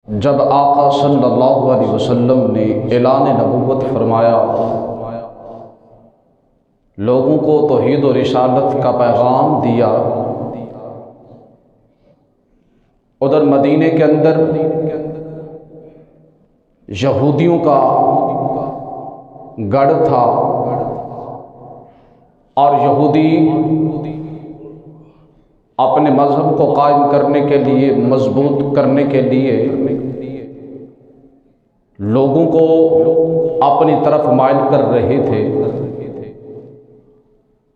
جب آقا صلی اللہ علیہ وسلم نے اعلان نبوت فرمایا، لوگوں کو توحید و رسالت کا پیغام دیا، ادھر مدینے کے اندر یہودیوں کا گڑھ تھا اور یہودی اپنے مذہب کو قائم کرنے کے لیے، مضبوط کرنے کے لیے لوگوں کو اپنی طرف مائل کر رہے تھے،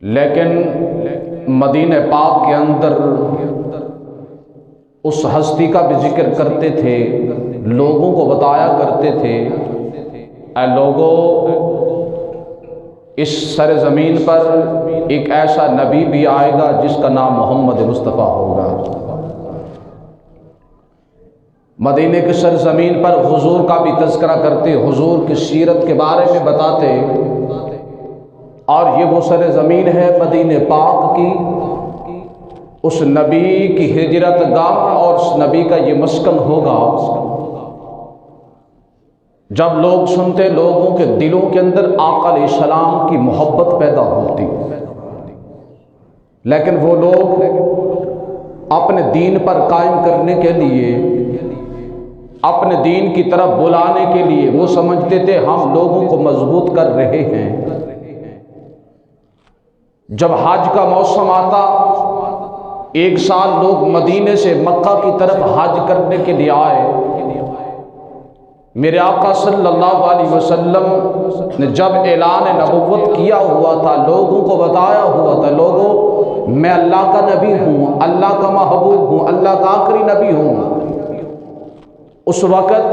لیکن مدینہ پاک کے اندر اس ہستی کا بھی ذکر کرتے تھے، لوگوں کو بتایا کرتے تھے، اے لوگوں، اس سرزمین پر ایک ایسا نبی بھی آئے گا جس کا نام محمد مصطفیٰ ہوگا۔ مدینے کی سرزمین پر حضور کا بھی تذکرہ کرتے، حضور کی سیرت کے بارے میں بتاتے، اور یہ وہ سرزمین ہے مدینہ پاک کی، اس نبی کی ہجرت گاہ اور اس نبی کا یہ مسکن ہوگا۔ جب لوگ سنتے، لوگوں کے دلوں کے اندر آقا علیہ السلام کی محبت پیدا ہوتی، لیکن وہ لوگ اپنے دین پر قائم کرنے کے لیے، اپنے دین کی طرف بلانے کے لیے وہ سمجھتے تھے ہم لوگوں کو مضبوط کر رہے ہیں۔ جب حج کا موسم آتا، ایک سال لوگ مدینے سے مکہ کی طرف حج کرنے کے لیے آئے، میرے آقا صلی اللہ علیہ وسلم نے جب اعلان نبوت کیا ہوا تھا، لوگوں کو بتایا ہوا تھا، لوگوں میں اللہ کا نبی ہوں، اللہ کا محبوب ہوں، اللہ کا آخری نبی ہوں، اس وقت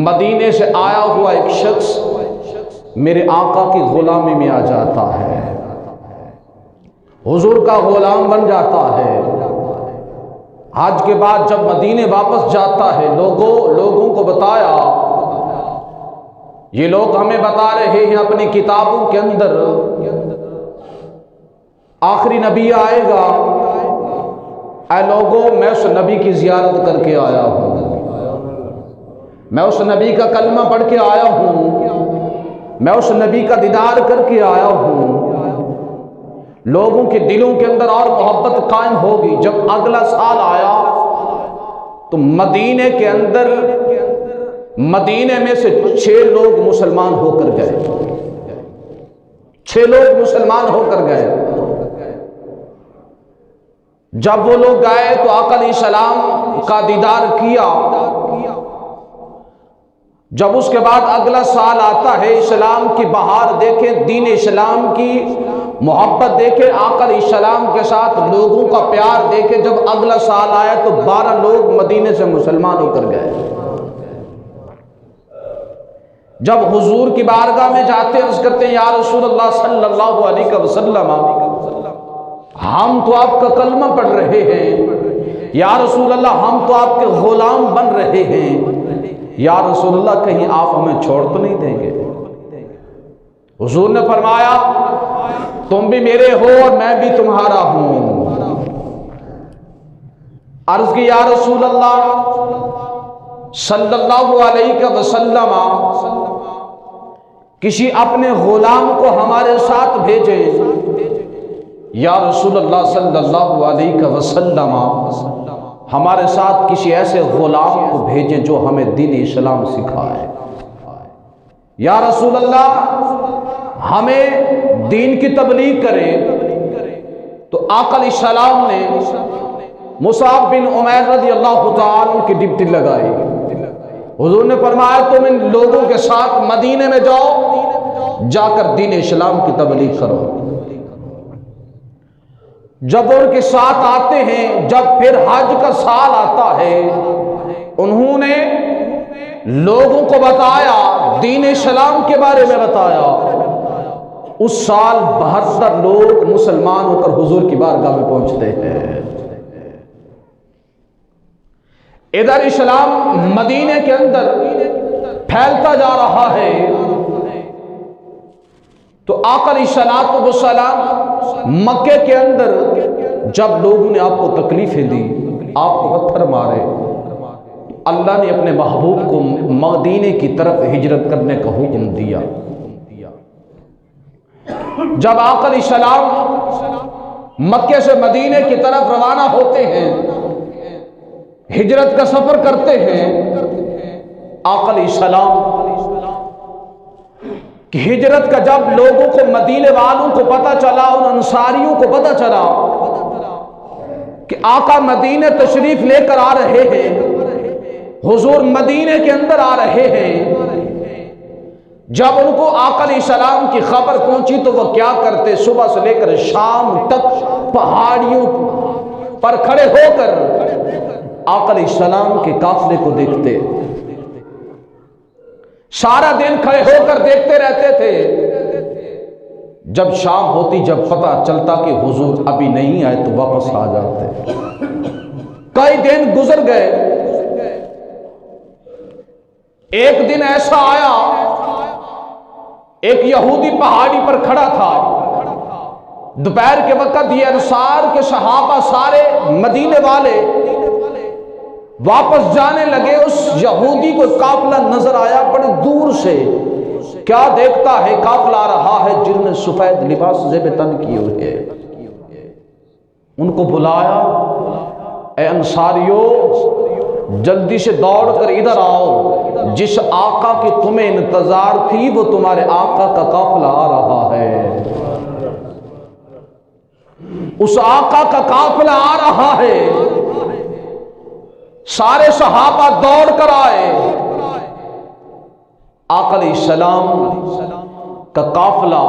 مدینے سے آیا ہوا ایک شخص میرے آقا کی غلامی میں آ جاتا ہے، حضور کا غلام بن جاتا ہے۔ حج کے بعد جب مدینے واپس جاتا ہے، لوگوں کو بتایا، یہ لوگ ہمیں بتا رہے ہیں اپنی کتابوں کے اندر آخری نبی آئے گا، اے لوگوں، میں اس نبی کی زیارت کر کے آیا ہوں، میں اس نبی کا کلمہ پڑھ کے آیا ہوں، میں اس نبی کا دیدار کر کے آیا ہوں۔ لوگوں کے دلوں کے اندر اور محبت قائم ہوگی۔ جب اگلا سال آیا تو مدینے کے اندر، مدینے میں سے 6 لوگ مسلمان ہو کر گئے، 6 لوگ مسلمان ہو کر گئے۔ جب وہ لوگ گئے تو آقا علیہ السلام کا دیدار کیا۔ جب اس کے بعد اگلا سال آتا ہے، اسلام کی بہار دیکھیں، دین اسلام کی محبت دیکھیں، آقا علیہ السلام کے ساتھ لوگوں کا پیار دیکھیں، جب اگلا سال آیا تو 12 لوگ مدینے سے مسلمان ہو کر گئے۔ جب حضور کی بارگاہ میں جاتے، عرض کرتے ہیں یا رسول اللہ صلی اللہ علیہ وسلم، ہم تو آپ کا کلمہ پڑھ رہے ہیں، یا رسول اللہ ہم تو آپ کے غلام بن رہے ہیں، یا رسول اللہ کہیں آپ ہمیں چھوڑ تو نہیں دیں گے؟ حضور نے فرمایا تم بھی میرے ہو اور میں بھی تمہارا ہوں۔ عرض کی یا رسول اللہ صلی اللہ علیہ وسلم، کسی اپنے غلام کو ہمارے ساتھ بھیجیں۔ یا رسول اللہ صلی اللہ علیہ وسلم، ہمارے ساتھ کسی ایسے غلام کو بھیجیں جو ہمیں دین اسلام سکھائے۔ یا رسول اللہ ہمیں دین کی تبلیغ کرے۔ تو آقا علیہ السلام نے مصعب بن عمیر رضی اللہ تعالیٰ کی ڈپٹی لگائی۔ حضور نے فرمایا تم ان لوگوں کے ساتھ مدینے میں جاؤ، جا کر دین اسلام کی تبلیغ کرو۔ جب ان کے ساتھ آتے ہیں، جب پھر حج کا سال آتا ہے، انہوں نے لوگوں کو بتایا، دین اسلام کے بارے میں بتایا۔ اس سال 72 لوگ مسلمان ہو کر حضور کی بارگاہ میں پہنچتے ہیں۔ ادھر اسلام مدینے کے اندر پھیلتا جا رہا ہے، تو آقا علیہ السلام مکے کے اندر جب لوگوں نے آپ کو تکلیفیں دی، آپ کو پتھر مارے، اللہ نے اپنے محبوب کو مدینے کی طرف ہجرت کرنے کا حکم دیا۔ جب آقا علیہ السلام مکے سے مدینے کی طرف روانہ ہوتے ہیں، ہجرت کا سفر کرتے ہیں، آقا علیہ السلام کہ ہجرت کا جب لوگوں کو، مدینے والوں کو پتہ چلا، ان انصاریوں کو پتہ چلا کہ آقا مدینے تشریف لے کر آ رہے ہیں، حضور مدینے کے اندر آ رہے ہیں، جب ان کو آقا علیہ السلام کی خبر پہنچی تو وہ کیا کرتے؟ صبح سے لے کر شام تک پہاڑیوں پر کھڑے ہو کر آقا علیہ السلام کے قافلے کو دیکھتے، سارا دن کھڑے ہو کر دیکھتے رہتے تھے۔ جب شام ہوتی، جب پتہ چلتا کہ حضور ابھی نہیں آئے تو واپس آ جاتے۔ کئی دن گزر گئے، ایک دن ایسا آیا، ایک یہودی پہاڑی پر کھڑا تھا، دوپہر کے وقت یہ انصار کے صحابہ سارے مدینے والے واپس جانے لگے، اس یہودی کو قافلہ نظر آیا بڑے دور سے، کیا دیکھتا ہے؟ قافلہ آ رہا ہے جن نے سفید لباس زیب تن کیے ہوئے، ان کو بلایا، اے انصاریو جلدی سے دوڑ کر ادھر آؤ، جس آقا کی تمہیں انتظار تھی وہ تمہارے آقا کا قافلہ آ رہا ہے، اس آقا کا قافلہ آ رہا ہے۔ سارے صحابہ دوڑ کر آئے، آقا علیہ السلام کا قافلہ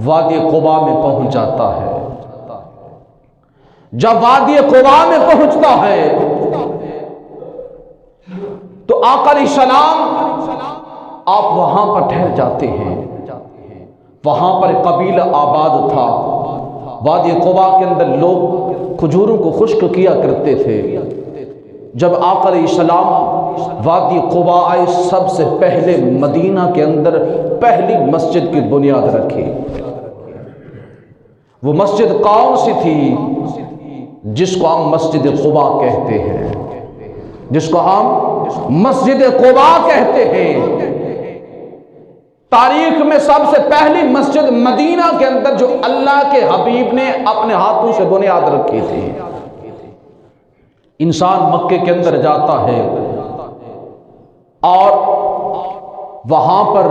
وادی قباء میں پہنچ جاتا ہے۔ جب وادی قباء میں پہنچتا ہے تو آقا علیہ السلام آپ وہاں پر ٹھہر جاتے ہیں۔ وہاں پر قبیلہ آباد تھا، وادی قباء کے اندر لوگ کھجوروں کو خشک کیا کرتے تھے۔ جب آقا علیہ السلام وادی قباء آئے، سب سے پہلے مدینہ کے اندر پہلی مسجد کی بنیاد رکھی۔ وہ مسجد کون سی تھی؟ جس کو ہم مسجد قباء کہتے ہیں، جس کو ہم مسجد قباء کہتے ہیں۔ تاریخ میں سب سے پہلی مسجد مدینہ کے اندر جو اللہ کے حبیب نے اپنے ہاتھوں سے بنیاد رکھی تھی۔ انسان مکے کے اندر جاتا ہے اور وہاں پر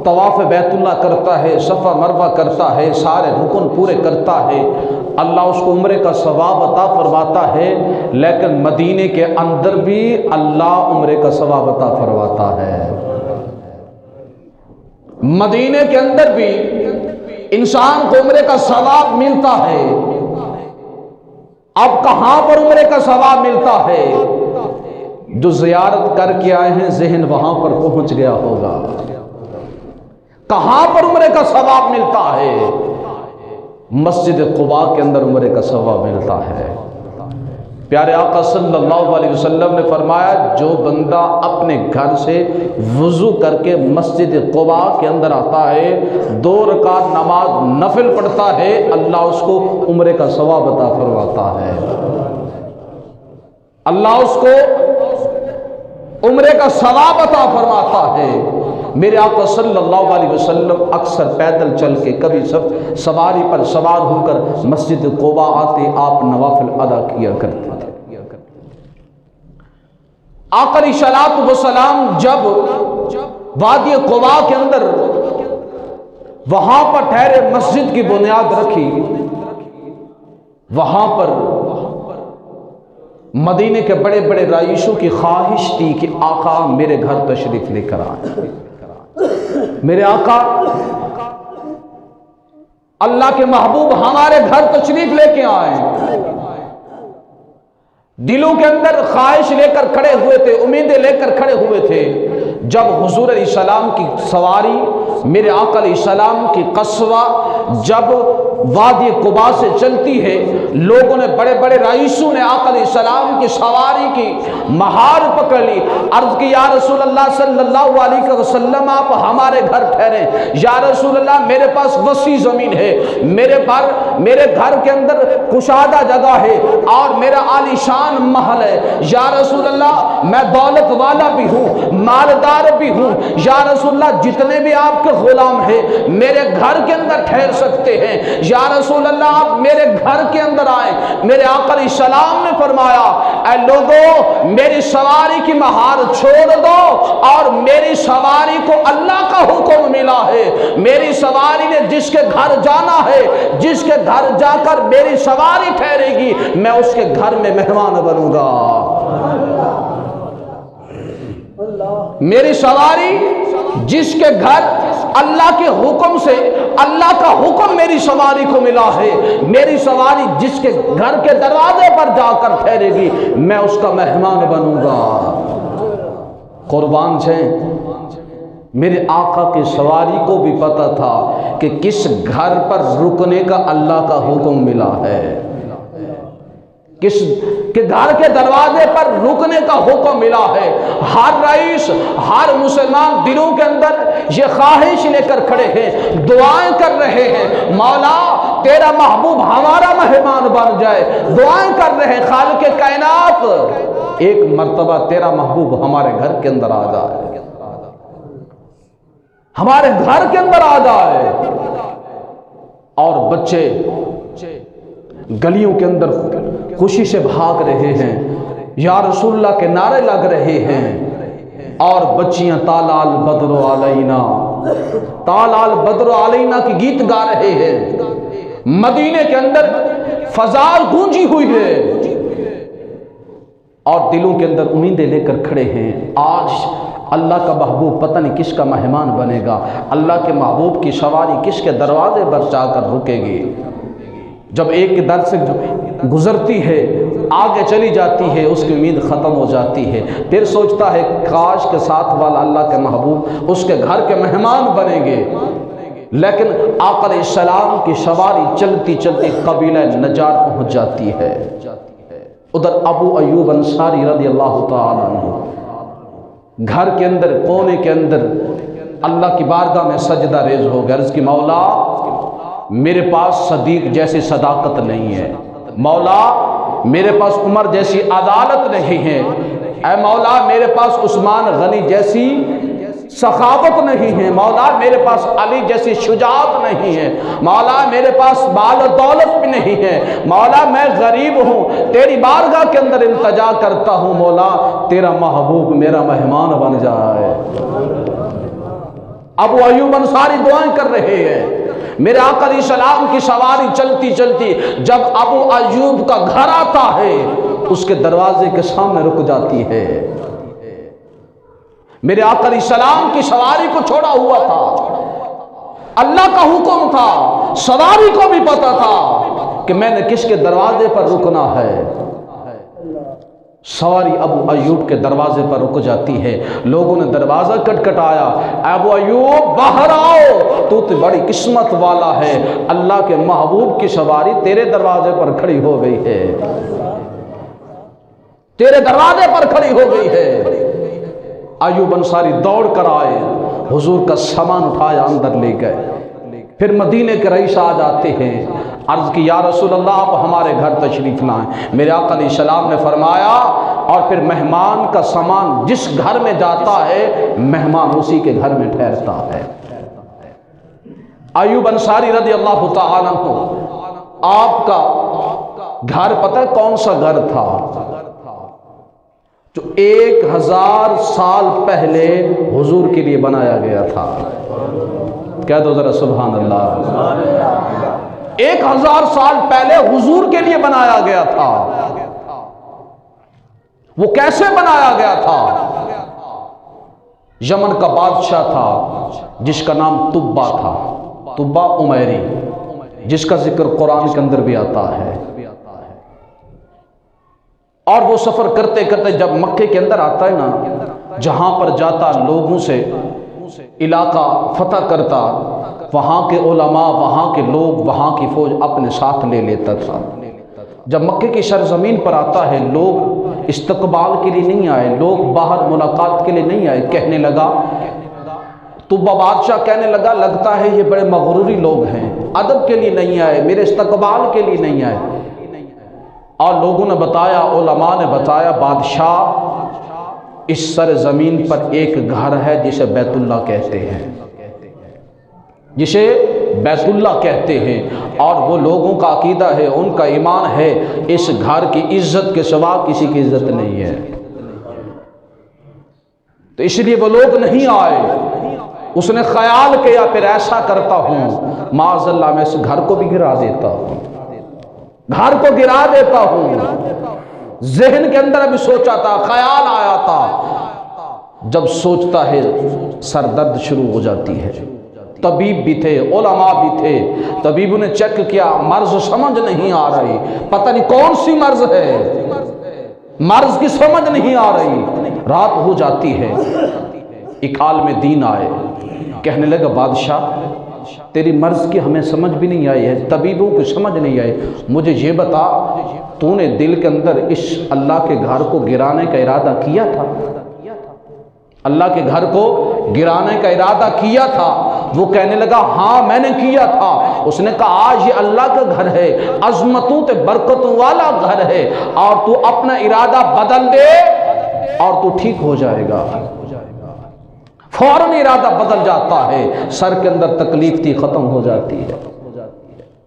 طواف بیت اللہ کرتا ہے، صفا مروہ کرتا ہے، سارے رکن پورے کرتا ہے، اللہ اس کو عمرے کا ثواب عطا فرماتا ہے۔ لیکن مدینے کے اندر بھی اللہ عمرے کا ثواب عطا فرماتا ہے۔ مدینے کے اندر بھی انسان کو عمرے کا ثواب ملتا ہے۔ اب کہاں پر عمرے کا ثواب ملتا ہے؟ جو زیارت کر کے آئے ہیں ذہن وہاں پر پہنچ گیا ہوگا۔ کہاں پر عمرے کا ثواب ملتا ہے؟ مسجد قباء کے اندر عمرے کا ثواب ملتا ہے۔ پیارے آقا صلی اللہ علیہ وسلم نے فرمایا، جو بندہ اپنے گھر سے وضو کر کے مسجد قباء کے اندر آتا ہے، 2 رکعت نماز نفل پڑھتا ہے، اللہ اس کو عمرے کا ثواب عطا فرماتا ہے۔ اللہ اس کو عمرے کا ثواب عطا فرماتا ہے۔ میرے آقا صلی اللہ علیہ وسلم اکثر پیدل چل کے، کبھی سواری پر سوار ہو کر مسجد قباء آتے، آپ نوافل ادا کیا کرتے تھے۔ آقا علیہ الصلوۃ والسلام جب وادی قباء کے اندر وہاں پر ٹھہرے، مسجد کی بنیاد رکھی، وہاں پر مدینے کے بڑے بڑے رئیسوں کی خواہش تھی کہ آقا میرے گھر تشریف لے کر آئے، میرے آقا اللہ کے محبوب ہمارے گھر تشریف لے کے آئے۔ دلوں کے اندر خواہش لے کر کھڑے ہوئے تھے، امیدیں لے کر کھڑے ہوئے تھے، جب حضور علیہ السلام کی سواری میرے آقا علیہ السلام کی قصوہ جب وادی قباء سے چلتی ہے، لوگوں نے بڑے بڑے رئیسوں نے آقا علیہ السلام کی سواری کی مہار پکڑ لی، عرض کی یا رسول اللہ صلی اللہ علیہ وسلم آپ ہمارے گھر ٹھہریں۔ یا رسول اللہ میرے پاس وسیع زمین ہے، میرے گھر کے اندر کشادہ جگہ ہے اور میرا عالی شان محل ہے۔ یا رسول اللہ میں دولت والا بھی ہوں، مالدار بھی ہوں، یا رسول اللہ جتنے بھی آپ کے غلام ہیں میرے گھر کے اندر ٹھہر سکتے ہیں۔ یا رسول اللہ آپ میرے گھر کے اندر آئیں۔ میرے آقا علیہ السلام نے فرمایا اے لوگو میری سواری کی مہار چھوڑ دو، اور میری سواری کو اللہ کا حکم ملا ہے، میری سواری نے جس کے گھر جانا ہے، جس کے گھر جا کر میری سواری ٹھہرے گی میں اس کے گھر میں مہمان بنوں گا۔ میری سواری جس کے گھر اللہ کے حکم سے، اللہ کا حکم میری سواری کو ملا ہے، میری سواری جس کے گھر کے دروازے پر جا کر ٹھہرے گی میں اس کا مہمان بنوں گا۔ قربان چھیں میرے آقا کی سواری کو بھی پتا تھا کہ کس گھر پر رکنے کا اللہ کا حکم ملا ہے، کس کے گھر کے دروازے پر رکنے کا حکم ملا ہے۔ ہر رئیس، ہر مسلمان دلوں کے اندر یہ خواہش لے کر کھڑے ہیں، دعائیں کر رہے ہیں مولا تیرا محبوب ہمارا مہمان بن جائے، دعائیں کر رہے ہیں خالق کائنات ایک مرتبہ تیرا محبوب ہمارے گھر کے اندر آ جائے، ہمارے گھر کے اندر آ جائے۔ اور بچے گلیوں کے اندر خوشی سے بھاگ رہے ہیں، یا رسول اللہ کے نعرے لگ رہے ہیں، اور بچیاں طالع البدر علینا، طالع البدر علینا کی گیت گا رہے ہیں۔ مدینے کے اندر فضا گونجی ہوئی ہے اور دلوں کے اندر امیدیں لے کر کھڑے ہیں، آج اللہ کا محبوب پتہ نہیں کس کا مہمان بنے گا، اللہ کے محبوب کی سواری کس کے دروازے پر جا کر رکے گی۔ جب ایک در سے گزرتی ہے آگے چلی جاتی ہے اس کی امید ختم ہو جاتی ہے، پھر سوچتا ہے کاش کے ساتھ والا اللہ کے محبوب اس کے گھر کے مہمان بنیں گے۔ لیکن آقا علیہ السلام کی سواری چلتی چلتی قبیلہ نجار پہنچ جاتی ہے۔ ادھر ابو ایوب انصاری رضی اللہ تعالیٰ عنہ گھر کے اندر کونے کے اندر اللہ کی بارگاہ میں سجدہ ریز ہو گیا، عرض کی مولا میرے پاس صدیق جیسی صداقت نہیں ہے، مولا میرے پاس عمر جیسی عدالت نہیں ہے، اے مولا میرے پاس عثمان غنی جیسی سخاوت نہیں ہے، مولا میرے پاس علی جیسی شجاعت نہیں ہے، مولا میرے پاس مال و دولت بھی نہیں ہے، مولا میں غریب ہوں، تیری بارگاہ کے اندر التجا کرتا ہوں، مولا تیرا محبوب میرا مہمان بن جائے۔ ابو ایوب انصاری دعائیں کر رہے ہیں، میرے آقا علیہ السلام کی سواری چلتی چلتی جب ابو ایوب کا گھر آتا ہے اس کے دروازے کے سامنے رک جاتی ہے۔ میرے آقا علیہ السلام کی سواری کو چھوڑا ہوا تھا، اللہ کا حکم تھا، سواری کو بھی پتا تھا کہ میں نے کس کے دروازے پر رکنا ہے۔ سواری ابو ایوب کے دروازے پر رک جاتی ہے، لوگوں نے دروازہ کھٹکھٹایا، ابو ایوب باہر آؤ، تو بڑی قسمت والا ہے، اللہ کے محبوب کی سواری تیرے دروازے پر کھڑی ہو گئی ہے، تیرے دروازے پر کھڑی ہو گئی ہے۔ ایوب انصاری دوڑ کر آئے، حضور کا سامان اٹھایا اندر لے گئے، پھر مدینے کے رئیس آ جاتے ہیں، عرض کی یا رسول اللہ آپ ہمارے گھر تشریف لائیں۔ میرے آقا علیہ السلام نے فرمایا اور پھر مہمان کا سامان جس گھر میں جاتا ہے مہمان اسی کے گھر میں ٹھہرتا ہے۔ ایوب انصاری رضی اللہ تعالیٰ عنہ آپ کا گھر پتہ ہے کون سا گھر تھا؟ جو 1000 سال پہلے حضور کے لیے بنایا گیا تھا۔ کہہ دو ذرا سبحان اللہ۔ 1000 سال پہلے حضور کے لیے بنایا گیا تھا۔ وہ کیسے بنایا گیا تھا؟ یمن کا بادشاہ تھا جس کا نام طبہ تھا، طبہ عمیری، جس کا ذکر قرآن کے اندر بھی آتا ہے۔ اور وہ سفر کرتے کرتے جب مکے کے اندر آتا ہے نا جہاں پر جاتا لوگوں سے علاقہ فتح کرتا، وہاں کے علماء، وہاں کے لوگ، وہاں کی فوج اپنے ساتھ لے لیتا تھا۔ جب مکے کی سرزمین پر آتا ہے، لوگ استقبال کے لیے نہیں آئے، لوگ باہر ملاقات کے لیے نہیں آئے۔ کہنے لگا، طبہ بادشاہ کہنے لگا، لگتا ہے یہ بڑے مغروری لوگ ہیں، ادب کے لیے نہیں آئے، میرے استقبال کے لیے نہیں آئے۔ اور لوگوں نے بتایا، علماء نے بتایا، بادشاہ اس سرزمین پر ایک گھر ہے جسے بیت اللہ کہتے ہیں، جسے بیت اللہ کہتے ہیں، اور وہ لوگوں کا عقیدہ ہے، ان کا ایمان ہے، اس گھر کی عزت کے سوا کسی کی عزت نہیں ہے۔ تو اس لیے وہ لوگ نہیں آئے۔ اس نے خیال کیا، پھر ایسا کرتا ہوں، معاذ اللہ میں اس گھر کو بھی گرا دیتا ہوں، گھر کو گرا دیتا ہوں۔ ذہن کے اندر ابھی سوچا تھا، خیال آیا تھا، جب سوچتا ہے سر درد شروع ہو جاتی ہے۔ طبیب بھی تھے، علماء بھی تھے، طبیبوں نے چیک کیا، مرض سمجھ نہیں آ رہی، پتہ نہیں کون سی مرض ہے، مرض کی سمجھ نہیں آ رہی۔ رات ہو جاتی ہے، ایک عالم دین آئے، کہنے لگا، بادشاہ تیری مرض کی ہمیں سمجھ بھی نہیں آئی ہے، طبیبوں کو سمجھ نہیں آئی، مجھے یہ بتا، تو نے دل کے اندر اس اللہ کے گھر کو گرانے کا ارادہ کیا تھا؟ اللہ کے گھر کو گرانے کا ارادہ کیا تھا؟ وہ کہنے لگا، ہاں میں نے کیا تھا۔ اس نے کہا، آج یہ اللہ کا گھر ہے، عظمتوں تے برکتوں والا گھر ہے، اور تو اپنا ارادہ بدل دے اور تو ٹھیک ہو جائے گا۔ فوراً ارادہ بدل جاتا ہے، سر کے اندر تکلیف تھی ختم ہو جاتی ہے۔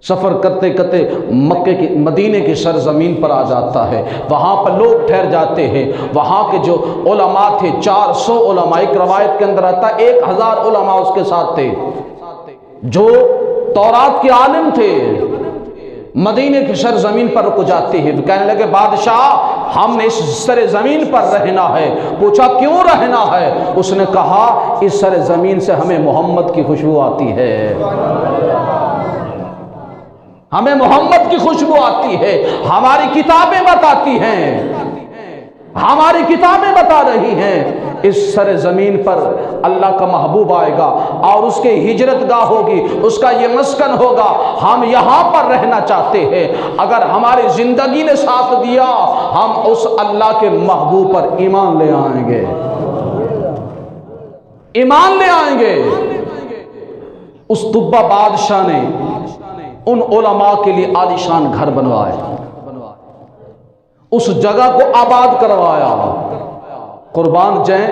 سفر کرتے کرتے مکے کی مدینے کی سرزمین پر آ جاتا ہے، وہاں پر لوگ ٹھہر جاتے ہیں۔ وہاں کے جو علماء تھے، 400 علماء، ایک روایت کے اندر آتا ہے 1000 علماء اس کے ساتھ تھے، جو تورات کے عالم تھے۔ مدینے کی سرزمین پر رک جاتے ہیں، کہنے لگے، بادشاہ ہم نے اس سرزمین پر رہنا ہے۔ پوچھا، کیوں رہنا ہے؟ اس نے کہا، اس سرزمین سے ہمیں محمد کی خوشبو آتی ہے، ہمیں محمد کی خوشبو آتی ہے، ہماری کتابیں بتاتی ہیں، ہماری کتابیں بتا رہی ہیں، اس سرزمین پر اللہ کا محبوب آئے گا اور اس کے ہجرت گاہ ہوگی، اس کا یہ مسکن ہوگا، ہم یہاں پر رہنا چاہتے ہیں۔ اگر ہماری زندگی نے ساتھ دیا، ہم اس اللہ کے محبوب پر ایمان لے آئیں گے، ایمان لے آئیں گے۔ اس طبہ بادشاہ نے ان علماء کے لیے عالیشان گھر بنوائے، اس جگہ کو آباد کروایا۔ قربان جائیں،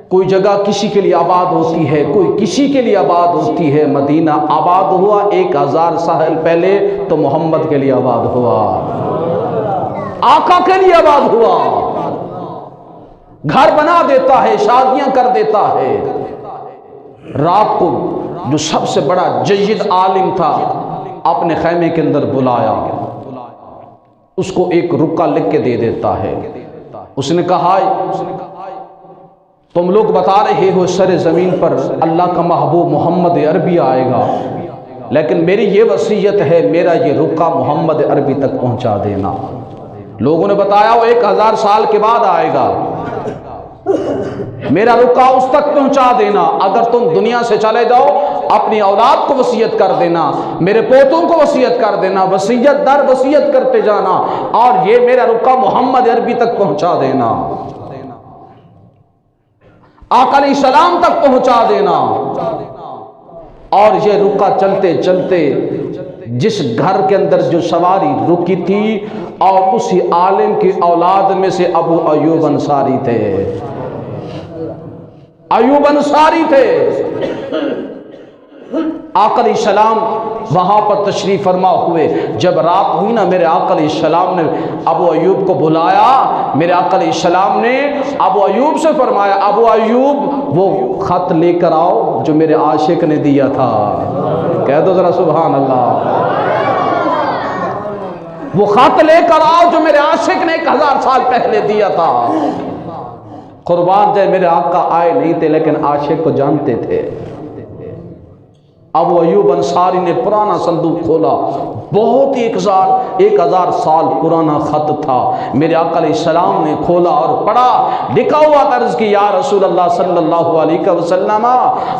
کوئی جگہ کسی کے لیے آباد ہوتی ہے، کوئی کسی کے لیے آباد ہوتی ہے۔ مدینہ آباد ہوا 1000 سال پہلے تو محمد کے لیے آباد ہوا، آقا کے لیے آباد ہوا۔ گھر بنا دیتا ہے، شادیاں کر دیتا ہے۔ رات کو جو سب سے بڑا جید عالم تھا اپنے خیمے کے اندر بلایا، اس کو ایک رکا لکھ کے دے دیتا ہے۔ اس نے کہا، تم لوگ بتا رہے ہو سر زمین پر اللہ کا محبوب محمد عربی آئے گا، لیکن میری یہ وصیت ہے، میرا یہ رکا محمد عربی تک پہنچا دینا۔ لوگوں نے بتایا، وہ 1000 سال کے بعد آئے گا، میرا رکا اس تک پہنچا دینا۔ اگر تم دنیا سے چلے جاؤ، اپنی اولاد کو وصیت کر دینا، میرے پوتوں کو وصیت کر دینا، وصیت در وصیت کرتے جانا، اور یہ میرا رکا محمد عربی تک پہنچا دینا، آقا علیہ السلام تک پہنچا دینا۔ اور یہ رکا چلتے چلتے جس گھر کے اندر جو سواری رکی تھی، اور اسی عالم کی اولاد میں سے ابو ایوب انصاری تھے، ایوب انصاری تھے۔ آقا علیہ السلام وہاں پر تشریف فرما ہوئے۔ جب رات ہوئی نا، میرے آقا علیہ السلام نے ابو ایوب کو بلایا، میرے آقا علیہ السلام نے ابو ایوب سے فرمایا، ابو ایوب وہ خط لے کر آؤ جو میرے عاشق نے دیا تھا۔ کہہ دو ذرا سبحان اللہ۔ وہ خط لے کر آؤ جو میرے عاشق نے 1000 سال پہلے دیا تھا۔ قربان جائے، میرے آقا آئے نہیں تھے، لیکن عاشق کو جانتے تھے۔ ابو ایوب انصاری نے پرانا صندوق کھولا، بہت ہی 1000 سال پرانا خط تھا، میرے آقا علیہ السلام نے کھولا اور پڑھا، لکھا ہوا تھا عرض کی یا رسول اللہ صلی اللہ علیہ وسلم،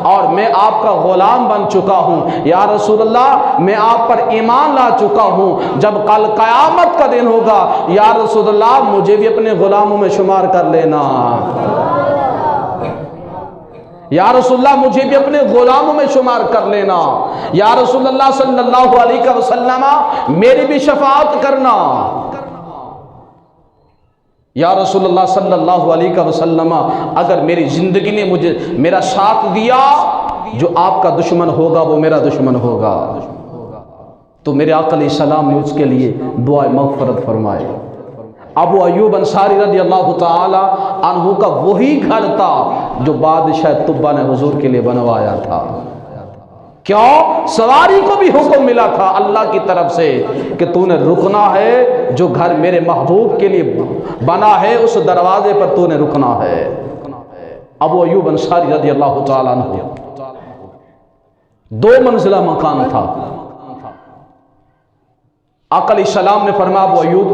اور میں آپ کا غلام بن چکا ہوں، یا رسول اللہ میں آپ پر ایمان لا چکا ہوں، جب کل قیامت کا دن ہوگا یا رسول اللہ مجھے بھی اپنے غلاموں میں شمار کر لینا، یا رسول اللہ مجھے بھی اپنے غلاموں میں شمار کر لینا، یا رسول اللہ صلی اللہ علیہ وسلم میری بھی شفاعت کرنا، یا رسول اللہ صلی اللہ علیہ وسلم اگر میری زندگی نے مجھے میرا ساتھ دیا، جو آپ کا دشمن ہوگا وہ میرا دشمن ہوگا۔ تو میرے آقا علیہ السلام نے اس کے لیے دعائے مغفرت فرمائے۔ ابو ایوب انصاری رضی اللہ تعالی عنہ کا وہی گھر تھا جو بادشاہ طبہ نے حضور کے لیے بنوایا تھا۔ کیوں؟ سواری کو بھی حکم ملا تھا اللہ کی طرف سے کہ تو نے رکنا ہے، جو گھر میرے محبوب کے لیے بنا ہے اس دروازے پر تو نے رکنا ہے۔ ابو ایوب انصاری رضی اللہ تعالی عنہ 2 منزلہ مکان تھا۔ آقا علیہ السلام نے فرمایا ابو ایوب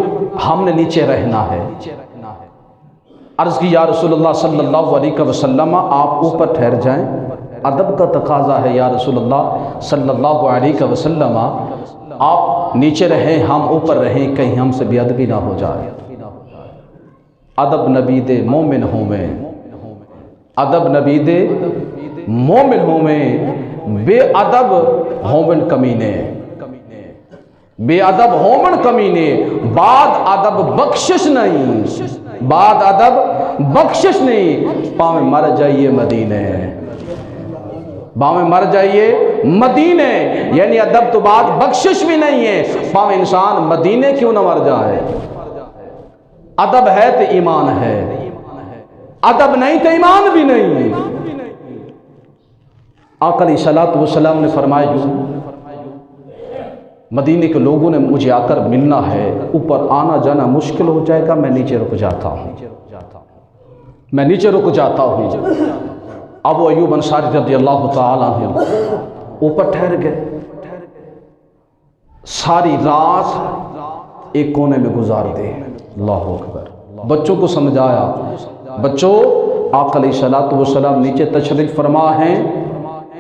ہم نے نیچے رہنا ہے۔ عرض کی یا رسول اللہ صلی اللہ علیہ وسلم آپ اوپر ٹھہر جائیں، ادب کا تقاضا ہے، یا رسول اللہ صلی اللہ علیہ وسلم آپ نیچے رہیں ہم اوپر رہیں، کہیں ہم سے بے ادبی نہ ہو جائے۔ ادب نبید مومن ہوں میں، ادب نبید مومن ہوں میں، بے ادب ہومن کمینے، بے ادب ہومن کمینے، بعد ادب بخشش نہیں، بعد ادب بخشش نہیں، پاویں مر جائیے مدینے، پاویں مر جائیے مدینے، یعنی ادب تو بعد بخشش بھی نہیں ہے، پاویں انسان مدینے کیوں نہ مر جائے۔ ادب ہے تو ایمان ہے، ادب نہیں تو ایمان بھی نہیں۔ آقا علیہ السلام نے فرمایا جو مدینے کے لوگوں نے مجھے آ کر ملنا ہے، اوپر آنا جانا مشکل ہو جائے گا، میں نیچے رک جاتا ہوں، میں نیچے رک جاتا ہوں۔ ابو ایوب انصاری رضی اللہ تعالیٰ عنہ اوپر ٹھہر گئے، ساری رات ایک کونے میں گزار دے۔ اللہ اکبر۔ بچوں کو سمجھایا، بچوں آقا علیہ السلام نیچے تشریف فرما ہیں،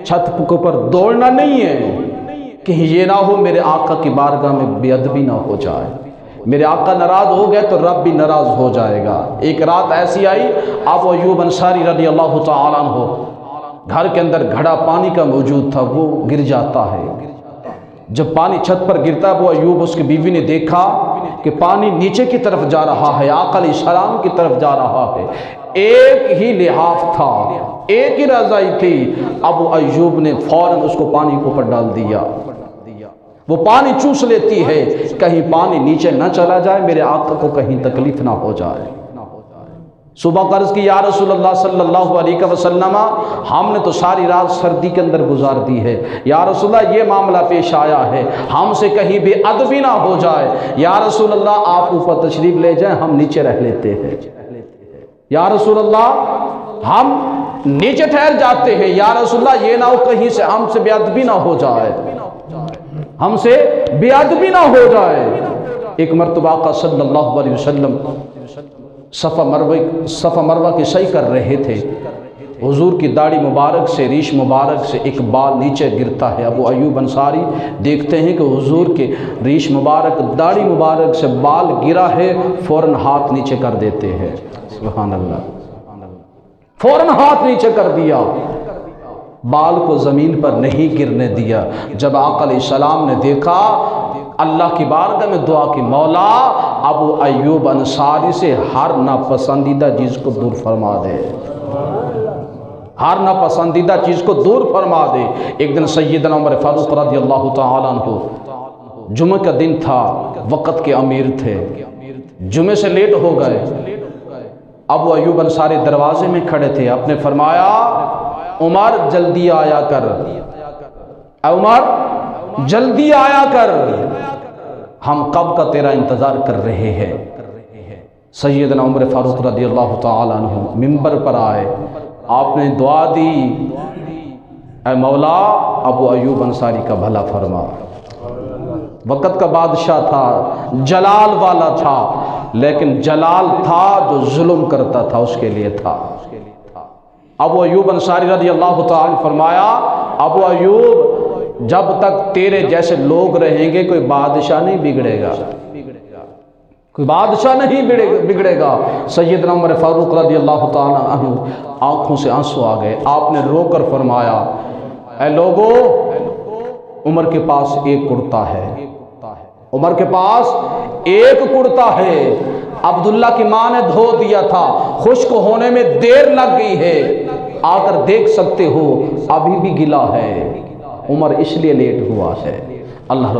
چھت کے اوپر دوڑنا نہیں ہے، کہیں یہ نہ ہو میرے آقا کی بارگاہ میں بے ادبی نہ ہو جائے، میرے آقا ناراض ہو گئے تو رب بھی ناراض ہو جائے گا۔ ایک رات ایسی آئی، ابو ایوب انصاری رضی اللہ تعالیٰ عنہ گھر کے اندر گھڑا پانی کا موجود تھا، وہ گر جاتا ہے۔ جب پانی چھت پر گرتا ہے، ابو ایوب اس کی بیوی نے دیکھا کہ پانی نیچے کی طرف جا رہا ہے، آقا علیہ السلام کی طرف جا رہا ہے، ایک ہی لحاف تھا، ایک ہی رضائی تھی، ابو ایوب نے فوراً اس کو پانی کو اوپر ڈال دیا۔ وہ پانی چوس لیتی ہے، کہیں پانی نیچے نہ چلا جائے، میرے آقا کو کہیں تکلیف نہ ہو جائے۔ صبح قرض کی یا رسول اللہ صلی اللہ علیہ وسلم ہم نے تو ساری رات سردی کے اندر گزار دی ہے، یا رسول اللہ یہ معاملہ پیش آیا ہے، ہم سے کہیں بے ادبی نہ ہو جائے، یا رسول اللہ آپ اوپر تشریف لے جائیں، ہم نیچے رہ لیتے ہیں، یا رسول اللہ ہم نیچے ٹھہر جاتے ہیں، یا رسول اللہ یہ نہ ہو کہیں سے ہم سے بے ادبی نہ ہو جائے، ہم سے بے ادبی نہ ہو جائے۔ ایک مرتبہ آقا صلی اللہ علیہ وسلم صفا مروہ کی سعی کر رہے تھے، حضور کی داڑھی مبارک سے، ریش مبارک سے ایک بال نیچے گرتا ہے۔ ابو ایوب انصاری دیکھتے ہیں کہ حضور کے ریش مبارک، داڑھی مبارک سے بال گرا ہے، فوراً ہاتھ نیچے کر دیتے ہیں، سبحان اللہ، فوراً ہاتھ نیچے کر دیا، بال کو زمین پر نہیں گرنے دیا۔ جب آقا علیہ السلام نے دیکھا، اللہ کی بارگاہ میں دعا کی، مولا ابو ایوب انصاری سے ہر ناپسندیدہ چیز کو دور فرما دے، ہر ناپسندیدہ چیز کو دور فرما دے۔ ایک دن سیدنا عمر فاروق رضی اللہ تعالیٰ عنہ، جمعہ کا دن تھا، وقت کے امیر تھے، جمعے سے لیٹ ہو گئے، ابو ایوب انصاری دروازے میں کھڑے تھے، آپ نے فرمایا عمر جلدی آیا کر، عمر جلدی آیا کر، ہم کب کا تیرا انتظار کر رہے ہیں۔ سیدنا عمر فاروق رضی اللہ تعالیٰ عنہ ممبر پر آئے، آپ نے دعا دی، اے مولا ابو ایوب انصاری کا بھلا فرما، وقت کا بادشاہ تھا، جلال والا تھا، لیکن جلال تھا جو ظلم کرتا تھا اس کے لیے تھا۔ ابو ایوب انصاری رضی اللہ تعالیٰ نے فرمایا، ابو ایوب جب تک تیرے جیسے لوگ رہیں گے کوئی بادشاہ نہیں بگڑے گا، کوئی بادشاہ نہیں بگڑے گا۔ سیدنا عمر فاروق رضی اللہ تعالیٰ عنہ آنکھوں سے آنسو آ گئے، آپ نے رو کر فرمایا، اے لوگو، عمر کے پاس ایک کرتا ہے، عمر کے پاس ایک کرتا ہے، عبداللہ کی ماں نے دھو دیا تھا، خشک ہونے میں دیر لگ گئی ہے، آ کر دیکھ سکتے ہو ابھی بھی گلا ہے، عمر اس لیے لیٹ ہوا ہے۔ اللہ